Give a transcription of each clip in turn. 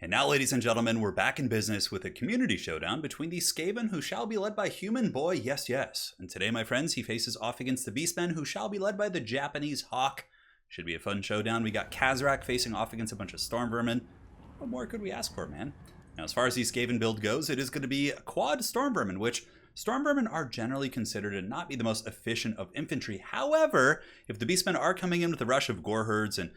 And now, ladies and gentlemen, we're back in business with a community showdown between the Skaven, who shall be led by Human Boy, yes. And today, my friends, he faces off against the Beastmen, who shall be led by the Japanese Hawk. Should be a fun showdown. We got Kazrak facing off against a bunch of Storm Vermin. What more could we ask for, man? Now, as far as the Skaven build goes, it is going to be quad Storm Vermin, which Storm Vermin are generally considered to not be the most efficient of infantry. However, if the Beastmen are coming in with a rush of gore herds and,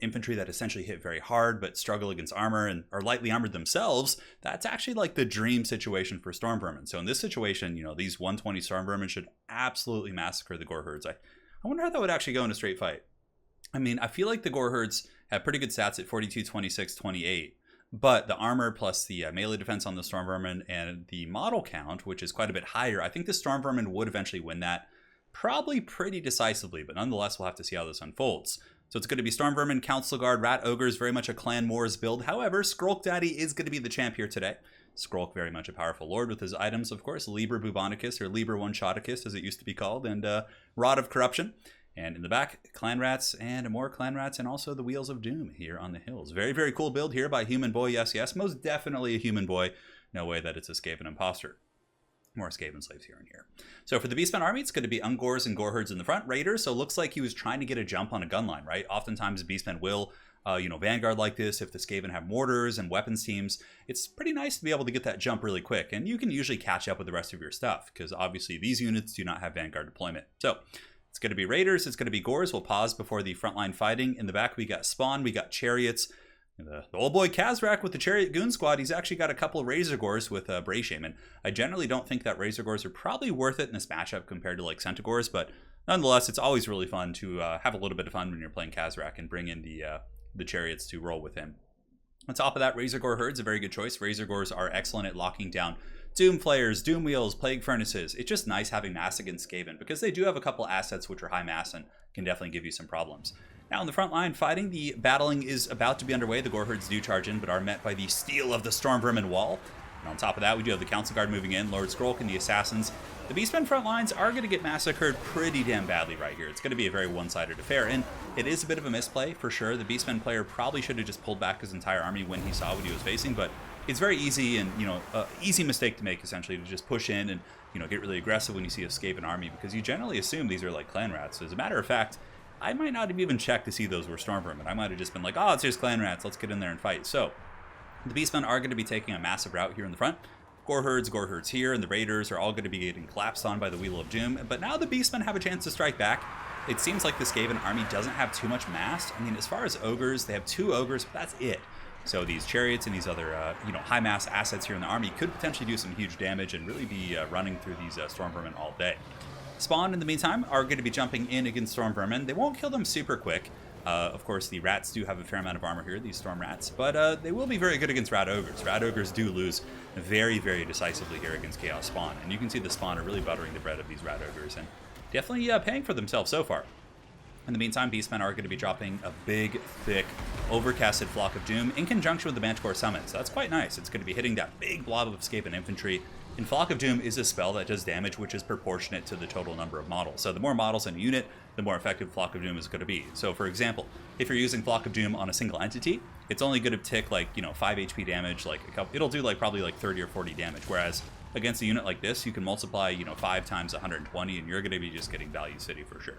infantry that essentially hit very hard but struggle against armor and are lightly armored themselves, that's actually like the dream situation for Storm Vermin. So in this situation, these 120 Storm Vermin should absolutely massacre the gore herds. I wonder how that would actually go in a straight fight. I mean, I feel like the gore herds have pretty good stats at 42, 26, 28. But the armor plus the melee defense on the Storm Vermin and the model count, which is quite a bit higher, I think the Storm Vermin would eventually win that, probably pretty decisively, but nonetheless, we'll have to see how this unfolds. So it's going to be Storm Vermin, Council Guard, Rat Ogres, very much a Clan Wars build. However, Skrulk Daddy is going to be the champ here today. Skrulk, very much a powerful lord with his items, of course, Liber Bubonicus, or Liber One-Shoticus, as it used to be called, and Rod of Corruption. And in the back, Clan Rats and more Clan Rats and also the Wheels of Doom here on the hills. Very, very cool build here by Human Boy, yes. Most definitely a Human Boy. No way that it's a Skaven imposter. More Skaven slaves here and here. So for the Beastmen army, it's going to be Ungors and Gore Herds in the front. Raiders, so it looks like he was trying to get a jump on a gun line, right? Oftentimes Beastmen will, Vanguard like this. If the Skaven have mortars and weapons teams, it's pretty nice to be able to get that jump really quick. And you can usually catch up with the rest of your stuff because obviously these units do not have Vanguard deployment. So it's going to be Raiders, it's going to be Gores. We'll pause before the frontline fighting. In the back, we got Spawn, we got Chariots. The old boy Kazrak with the Chariot Goon Squad, he's actually got a couple of Razor Gores with Bray Shaman. I generally don't think that Razor Gores are probably worth it in this matchup compared to like Centaurs, but nonetheless, it's always really fun to have a little bit of fun when you're playing Kazrak and bring in the Chariots to roll with him. On top of that, Razor Gore Herd's a very good choice. Razor Gores are excellent at locking down Doom Flayers, Doom Wheels, Plague Furnaces. It's just nice having mass against Skaven because they do have a couple assets which are high mass and can definitely give you some problems. Now in the front line fighting, the battling is about to be underway. The Gore Herds do charge in but are met by the steel of the Storm Vermin wall. And on top of that, we do have the Council Guard moving in, Lord Skrulk and the Assassins. The Beastmen front lines are going to get massacred pretty damn badly right here. It's going to be a very one-sided affair, and it is a bit of a misplay for sure. The Beastmen player probably should have just pulled back his entire army when he saw what he was facing, but it's very easy and, easy mistake to make, essentially, to just push in and, get really aggressive when you see a Skaven army, because you generally assume these are like Clan Rats. As a matter of fact, I might not have even checked to see those were Storm Vermin. I might have just been like, oh, it's just Clan Rats, let's get in there and fight. So the Beastmen are going to be taking a massive route here in the front. Gore Herds here, and the Raiders are all going to be getting collapsed on by the Wheel of Doom. But now the Beastmen have a chance to strike back. It seems like the Skaven army doesn't have too much mass. I mean, as far as Ogres, they have 2 Ogres, but that's it. So these Chariots and these other, high mass assets here in the army could potentially do some huge damage and really be running through these Storm Vermin all day. Spawn, in the meantime, are going to be jumping in against Storm Vermin. They won't kill them super quick. Of course, the Rats do have a fair amount of armor here, these Storm Rats, but they will be very good against Rat Ogres. Rat Ogres do lose very, very decisively here against Chaos Spawn, and you can see the Spawn are really buttering the bread of these Rat Ogres, and definitely paying for themselves so far. In the meantime, Beastmen are going to be dropping a big, thick, overcasted Flock of Doom in conjunction with the Manticore Summon, so that's quite nice. It's going to be hitting that big blob of Skaven infantry. And Flock of Doom is a spell that does damage which is proportionate to the total number of models. So the more models in a unit, the more effective Flock of Doom is going to be. So for example, if you're using Flock of Doom on a single entity, it's only going to tick like, 5 HP damage, it'll do probably 30 or 40 damage. Whereas against a unit like this, you can multiply, 5 times 120 and you're going to be just getting Value City for sure.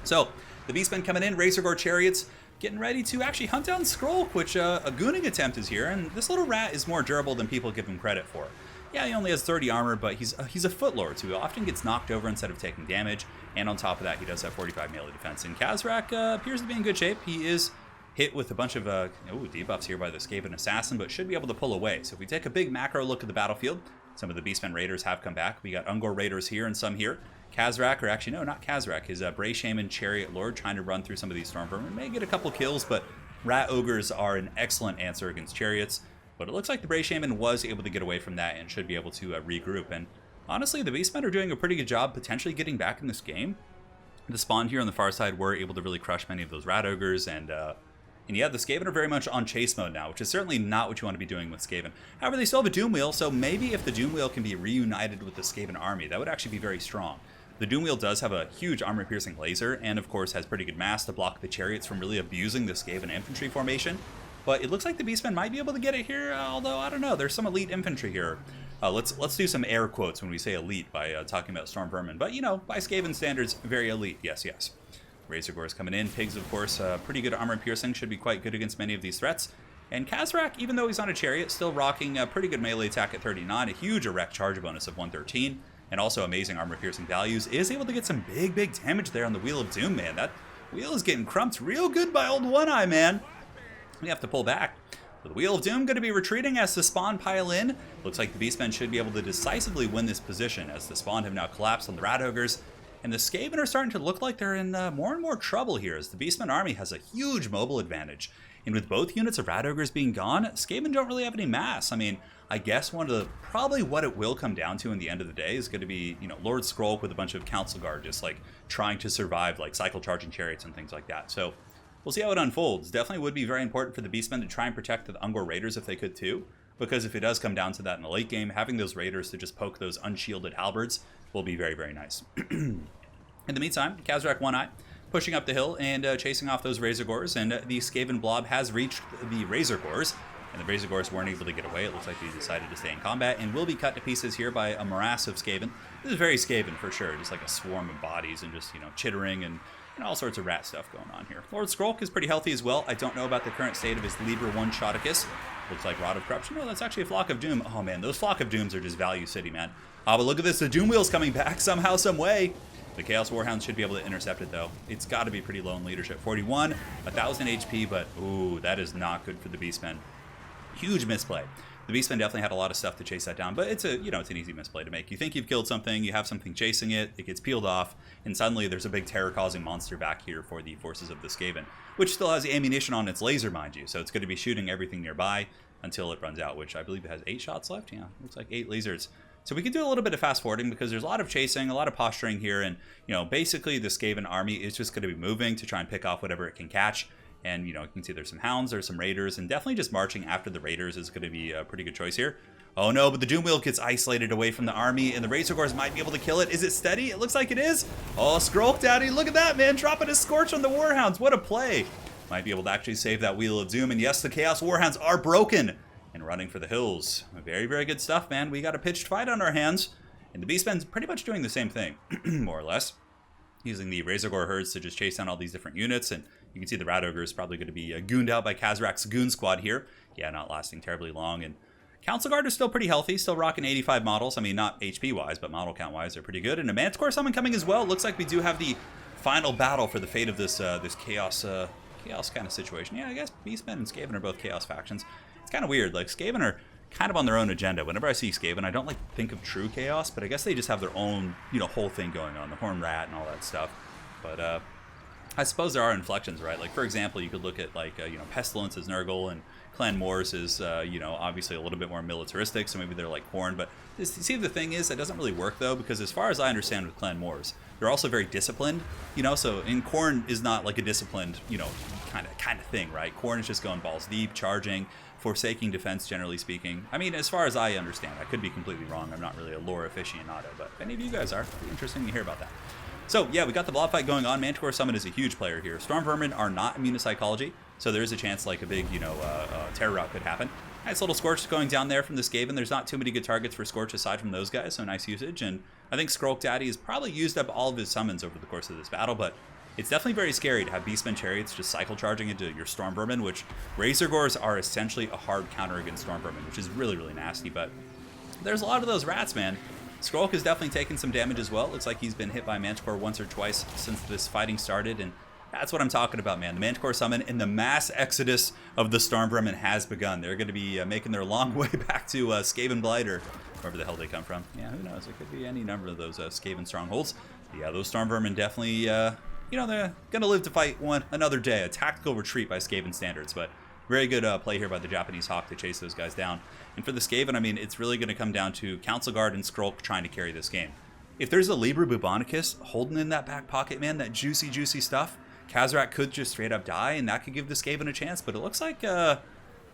So the Beastmen coming in, Razor Gore Chariots, getting ready to actually hunt down Skrulk, which a gooning attempt is here. And this little rat is more durable than people give him credit for. Yeah, he only has 30 armor, but he's a Footlord, so he often gets knocked over instead of taking damage. And on top of that, he does have 45 melee defense. And Kazrak appears to be in good shape. He is hit with a bunch of debuffs here by the Skaven Assassin, but should be able to pull away. So if we take a big macro look at the battlefield, some of the Beastmen Raiders have come back. We got Ungor Raiders here and some here. Kazrak, or actually no, not Kazrak, his Bray Shaman Chariot Lord trying to run through some of these Storm Vermin. May get a couple kills, but Rat Ogres are an excellent answer against Chariots. But it looks like the Bray Shaman was able to get away from that and should be able to regroup. And honestly, the Beastmen are doing a pretty good job potentially getting back in this game. The Spawn here on the far side were able to really crush many of those Rat Ogres. And yeah, the Skaven are very much on chase mode now, which is certainly not what you want to be doing with Skaven. However, they still have a Doom Wheel, so maybe if the Doom Wheel can be reunited with the Skaven army, that would actually be very strong. The Doom Wheel does have a huge armor-piercing laser, and of course has pretty good mass to block the Chariots from really abusing the Skaven infantry formation. but it looks like the Beastmen might be able to get it here, although I don't know. There's some elite infantry here. Let's do some air quotes when we say elite by talking about Storm Vermin, but you know, by Skaven standards, very elite. Yes, yes. Razor Gores coming in. Pigs, of course, pretty good armor piercing, should be quite good against many of these threats. And Khazrak, even though he's on a chariot, still rocking a pretty good melee attack at 39, a huge erect charge bonus of 113, and also amazing armor piercing values, is able to get some big damage there on the Wheel of Doom, man. That wheel is getting crumped real good by old One Eye, man. We have to pull back. So the Wheel of Doom going to be retreating as the spawn pile in. Looks like the Beastmen should be able to decisively win this position, as the spawn have now collapsed on the Rat Ogres. And the Skaven are starting to look like they're in more and more trouble here, as the Beastmen army has a huge mobile advantage. And with both units of Rat Ogres being gone, Skaven don't really have any mass. I mean, I guess probably what it will come down to in the end of the day is going to be, you know, Lord Scroll with a bunch of Council Guard just like trying to survive, like cycle charging chariots and things like that. So we'll see how it unfolds. Definitely would be very important for the Beastmen to try and protect the Ungor Raiders if they could too, because if it does come down to that in the late game, having those Raiders to just poke those unshielded halberds will be very nice. In the meantime, Khazrak One Eye pushing up the hill and chasing off those Razor Gores, and the Skaven blob has reached the Razor Gores, and the Razor Gores weren't able to get away. It looks like they decided to stay in combat and will be cut to pieces here by a morass of Skaven. This is very Skaven for sure, just like a swarm of bodies and just, you know, chittering and all sorts of rat stuff going on here. Lord Skrolk is pretty healthy as well. I don't know about the current state of his Libra 1 Shoticus. Looks like Rod of Corruption. No, that's actually a Flock of Doom. Oh man, those Flock of Dooms are just value city, man. But look at this, the Doom Wheel's coming back somehow, some way. The Chaos Warhounds should be able to intercept it, though. It's got to be pretty low in leadership. 41, 1,000 HP, but ooh, that is not good for the Beastmen. Huge misplay. The Beastmen definitely had a lot of stuff to chase that down, but it's a, you know, it's an easy misplay to make. You think you've killed something, you have something chasing it, it gets peeled off, and suddenly there's a big terror-causing monster back here for the forces of the Skaven, which still has ammunition on its laser, mind you, so it's going to be shooting everything nearby until it runs out, which I believe it has 8 shots left. Yeah, looks like 8 lasers. So we can do a little bit of fast forwarding because there's a lot of chasing, a lot of posturing here, and you know, basically the Skaven army is just going to be moving to try and pick off whatever it can catch. And you know, you can see there's some hounds, there's some raiders, and definitely just marching after the raiders is going to be a pretty good choice here. Oh no, but the Doom Wheel gets isolated away from the army, and the Razor Gores might be able to kill it. Is it steady? It looks like it is. Oh, Skrolk Daddy, look at that, man, dropping a Scorch on the Warhounds. What a play. Might be able to actually save that Wheel of Doom, and yes, the Chaos Warhounds are broken and running for the hills. Very good stuff, man. We got a pitched fight on our hands. And the Beastmen's pretty much doing the same thing, more or less. Using the Razor Gore herds to just chase down all these different units. And you can see the Rat Ogre is probably going to be gooned out by Khazrak's Goon Squad here. Yeah, not lasting terribly long. And Council Guard is still pretty healthy, still rocking 85 models. I mean, not HP-wise, but model count-wise, they're pretty good. And a Manticore Summon coming as well. Looks like we do have the final battle for the fate of this this Chaos kind of situation. Yeah, I guess Beastmen and Skaven are both Chaos factions. It's kind of weird. Like, Skaven are kind of on their own agenda. Whenever I see Skaven, I don't like think of true chaos, but I guess they just have their own, you know, whole thing going on, the Horn Rat and all that stuff. But I suppose there are inflections, right? Like, for example, you could look at like you know, Pestilence as Nurgle, and Clan Moors is you know, obviously a little bit more militaristic, so maybe they're like Khorne. But see, the thing is, that doesn't really work though, because as far as I understand with Clan Moors, they're also very disciplined, you know. So in Khorne is not like a disciplined, you know, kind of thing, right? Khorne is just going balls deep, charging, forsaking defense, generally speaking. I mean, as far as I understand, I could be completely wrong. I'm not really a lore aficionado, but if any of you guys are, it'd be interesting to hear about that. So yeah, we got the blob fight going on. Manticore Summon is a huge player here. Storm Vermin are not immune to psychology, so there is a chance like a big, you know, terror rout could happen. Nice little Scorch going down there from the Skaven. There's not too many good targets for Scorch aside from those guys, so nice usage. And I think Skrolk Daddy has probably used up all of his summons over the course of this battle, but it's definitely very scary to have Beastmen chariots just cycle charging into your Storm Vermin, which Razor Gores are essentially a hard counter against Storm Vermin, which is really nasty. But there's a lot of those rats, man. Skrolk has definitely taken some damage as well. Looks like he's been hit by Manticore once or twice since this fighting started, and that's what I'm talking about, man. The Manticore Summon and the mass exodus of the Storm Vermin has begun. They're going to be making their long way back to Skaven Blight, or wherever the hell they come from. Yeah, who knows? It could be any number of those Skaven strongholds. But yeah, those Storm Vermin definitely, you know, they're going to live to fight another day. A tactical retreat by Skaven standards, but very good play here by the Japanese Hawk to chase those guys down. And for the Skaven, I mean, it's really going to come down to Council Guard and Skrolk trying to carry this game. If there's a Libra Bubonicus holding in that back pocket, man, that juicy stuff, Khazrak could just straight up die, and that could give the Skaven a chance. But it looks like, yeah,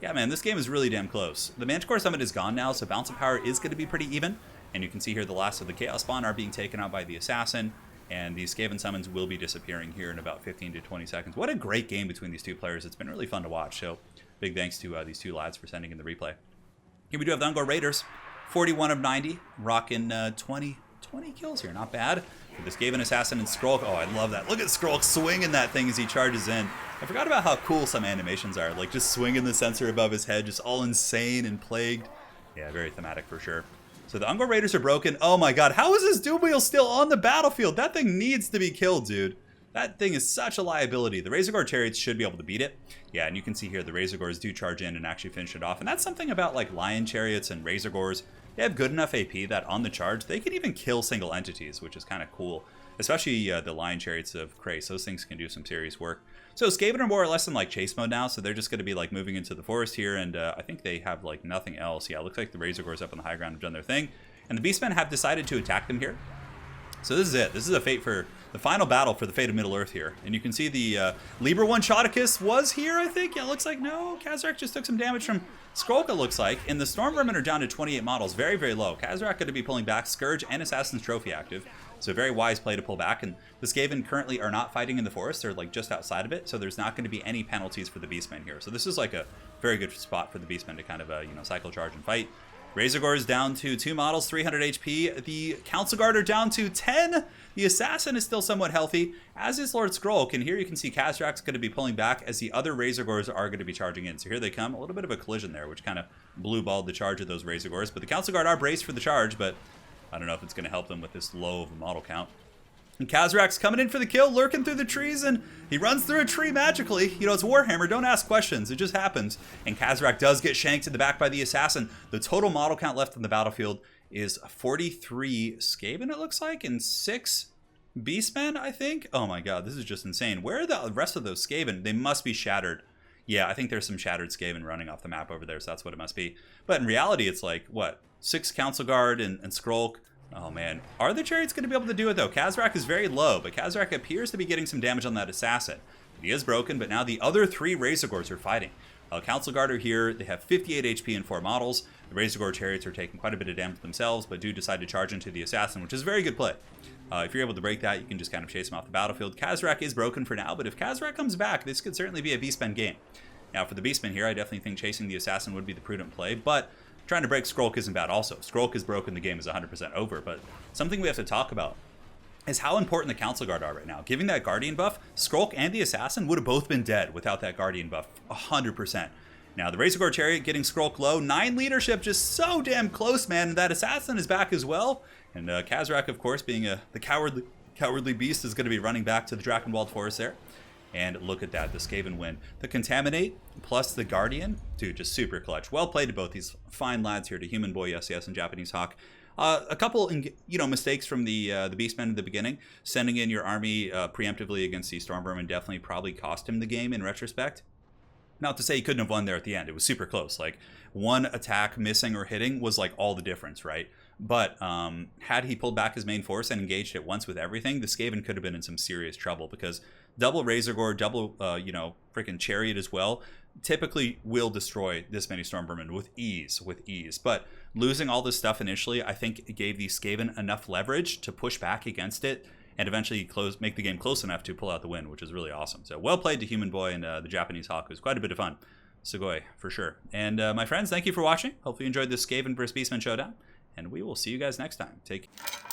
man, this game is really damn close. The Manticore Summit is gone now, so balance of power is going to be pretty even. And you can see here the last of the Chaos Spawn are being taken out by the Assassin. And these Skaven summons will be disappearing here in about 15 to 20 seconds. What a great game between these two players. It's been really fun to watch. So big thanks to these two lads for sending in the replay. Here we do have the Ungor Raiders, 41 of 90, rocking 20 kills here, not bad. With this Skaven Assassin and Skrulk. Oh, I love that. Look at Skrulk swinging that thing as he charges in. I forgot about how cool some animations are, like just swinging the sensor above his head, just all insane and plagued. Yeah, very thematic for sure. So the Ungor Raiders are broken. Oh my god, how is this Doom Wheel still on the battlefield? That thing needs to be killed, dude. That thing is such a liability. The Razorgore Chariots should be able to beat it. Yeah, and you can see here the Razorgores do charge in and actually finish it off. And that's something about like Lion Chariots and Razorgores. They have good enough AP that on the charge, they can even kill single entities, which is kind of cool. Especially the Lion Chariots of Krace. Those things can do some serious work. So Skaven are more or less in like chase mode now, so they're just going to be like moving into the forest here, and I think they have like nothing else. Yeah, it looks like the Razorgores up on the high ground have done their thing. And the Beastmen have decided to attack them here. So this is it. This is the final battle for the fate of Middle Earth here. And you can see the Liber One Shoticus was here, I think. Yeah, it looks like no. Kazarak just took some damage from Skrulk, it looks like. And the Storm Vermin are down to 28 models. Very, very low. Kazarak going to be pulling back. Scourge and Assassin's Trophy active. So very wise play to pull back. And the Skaven currently are not fighting in the forest. They're like just outside of it. So there's not going to be any penalties for the Beastmen here. So this is like a very good spot for the Beastmen to kind of, cycle charge and fight. Razorgore is down to 2 models, 300 HP. The Council Guard are down to 10. The Assassin is still somewhat healthy, as is Lord Skrulk. And here you can see Kazarak's going to be pulling back as the other Razorgores are going to be charging in. So here they come. A little bit of a collision there, which kind of blue-balled the charge of those Razorgores. But the Council Guard are braced for the charge, but I don't know if it's going to help them with this low of a model count. And Kazarak's coming in for the kill, lurking through the trees, and he runs through a tree magically. You know, it's Warhammer, don't ask questions, it just happens. And Kazarak does get shanked in the back by the Assassin. The total model count left on the battlefield is 43 Skaven, it looks like, and 6 Beastmen, I think. Oh my god, this is just insane. Where are the rest of those Skaven? They must be shattered. Yeah, I think there's some shattered Skaven running off the map over there, so that's what it must be. But in reality, it's like, what, 6 Council Guard and Skrulk. Oh man, are the Chariots going to be able to do it though? Kazarak is very low, but Kazarak appears to be getting some damage on that Assassin. He is broken, but now the other 3 Razorgores are fighting. Council Guard are here, they have 58 HP and 4 models. The Razorgore Chariots are taking quite a bit of damage themselves, but do decide to charge into the Assassin, which is a very good play. If you're able to break that, you can just kind of chase him off the battlefield. Kazarak is broken for now, but if Kazarak comes back, this could certainly be a Beastmen game. Now for the Beastmen here, I definitely think chasing the Assassin would be the prudent play, but trying to break Skrulk isn't bad also. Skrulk is broken, the game is 100% over, but something we have to talk about is how important the Council Guard are right now. Giving that Guardian buff, Skrulk and the Assassin would have both been dead without that Guardian buff, 100%. Now the Razorgore Chariot getting Skrulk low, 9 leadership, just so damn close, man. And that Assassin is back as well. And Kazarak, of course, being the cowardly beast, is going to be running back to the Drakenwald Forest there. And look at that, the Skaven win. The Contaminate plus the Guardian, dude, just super clutch. Well played to both these fine lads here, to Human Boy, yes, yes, and Japanese Hawk. A couple, mistakes from the Beastmen at the beginning. Sending in your army preemptively against the Storm Vermin definitely probably cost him the game in retrospect. Not to say he couldn't have won there at the end. It was super close. Like, one attack missing or hitting was like all the difference, right? But had he pulled back his main force and engaged at once with everything, the Skaven could have been in some serious trouble, because double Razorgore, double, freaking Chariot as well, typically will destroy this many Storm Vermin with ease, But losing all this stuff initially, I think it gave the Skaven enough leverage to push back against it and eventually make the game close enough to pull out the win, which is really awesome. So well played to Human Boy and the Japanese Hawk. It was quite a bit of fun. Sugoi, for sure. And my friends, thank you for watching. Hopefully you enjoyed this Skaven vs. Beastmen showdown, and we will see you guys next time. Take care.